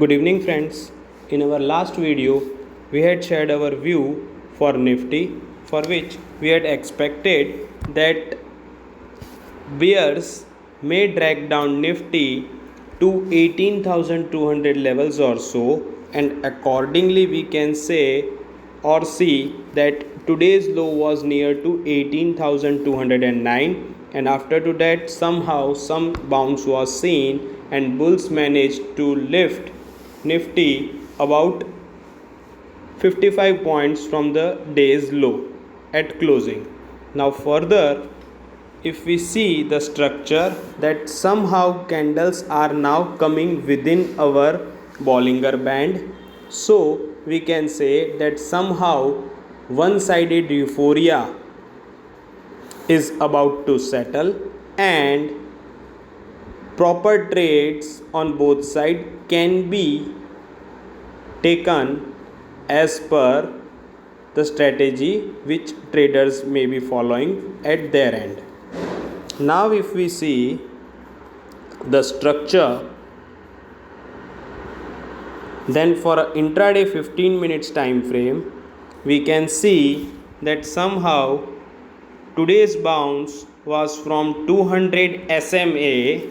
Good evening, friends. In our last video, we had shared our view for Nifty, for which we had expected that bears may drag down Nifty to 18,200 levels or so, and accordingly, we can say or see that today's low was near to 18,209, and after to that, somehow some bounce was seen, and bulls managed to lift Nifty about 55 points from the day's low at closing. Now further, if we see the structure, that somehow candles are now coming within our Bollinger Band, so we can say that somehow one-sided euphoria is about to settle, and proper trades on both sides can be taken as per the strategy which traders may be following at their end. Now if we see the structure, then for an intraday 15 minutes time frame, we can see that somehow today's bounce was from 200 SMA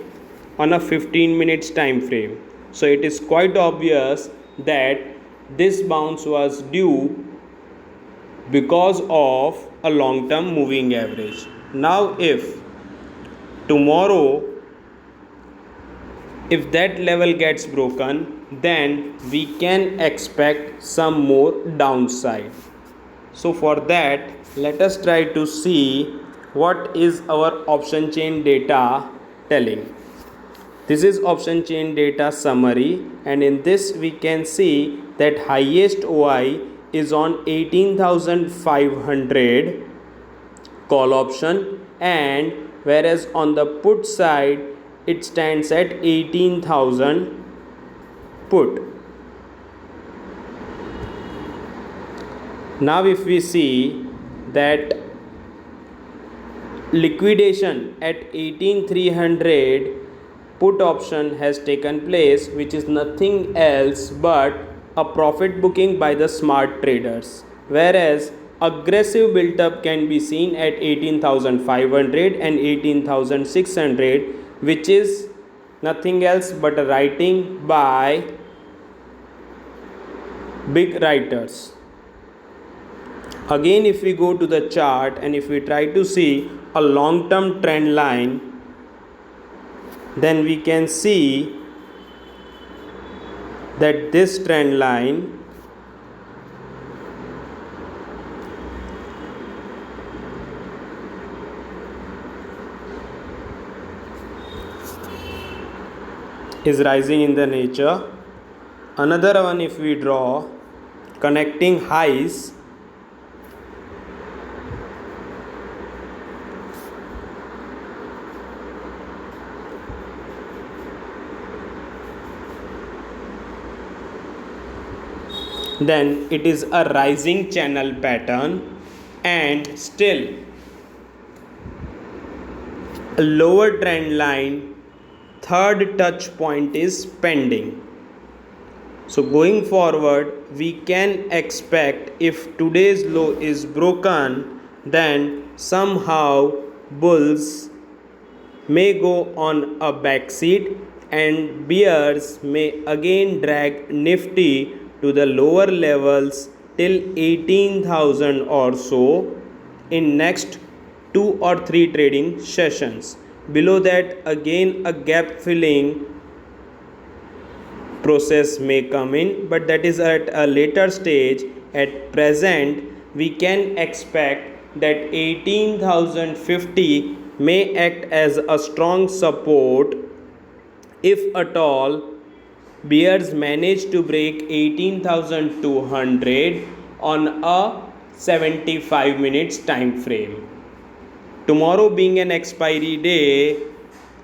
on a 15 minutes time frame. So it is quite obvious that this bounce was due because of a long term moving average. Now if tomorrow, if that level gets broken, then we can expect some more downside. So for that, let us try to see what is our option chain data telling. This is option chain data summary, and in this we can see that highest OI is on 18,500 call option, and whereas on the put side it stands at 18,000 put. Now if we see that liquidation at 18,300 put option has taken place, which is nothing else but a profit booking by the smart traders, whereas aggressive build up can be seen at 18,500 and 18,600, which is nothing else but a writing by big writers. Again, if we go to the chart and if we try to see a long term trend line, then we can see that this trend line is rising in the nature. Another one, if we draw connecting highs, then it is a rising channel pattern, and still a lower trend line third touch point is pending. So going forward, we can expect, if today's low is broken, then somehow bulls may go on a backseat and bears may again drag Nifty to the lower levels till 18,000 or so in next 2 or 3 trading sessions. Below that, again a gap filling process may come in, but that is at a later stage. At present, we can expect that 18,050 may act as a strong support if at all bears manage to break 18,200 on a 75 minutes time frame. Tomorrow being an expiry day,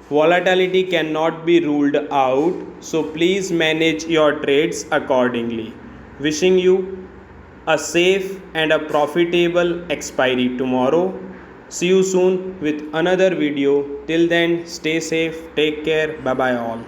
volatility cannot be ruled out, so please manage your trades accordingly. Wishing you a safe and a profitable expiry tomorrow. See you soon with another video. Till then, stay safe, take care, bye bye all.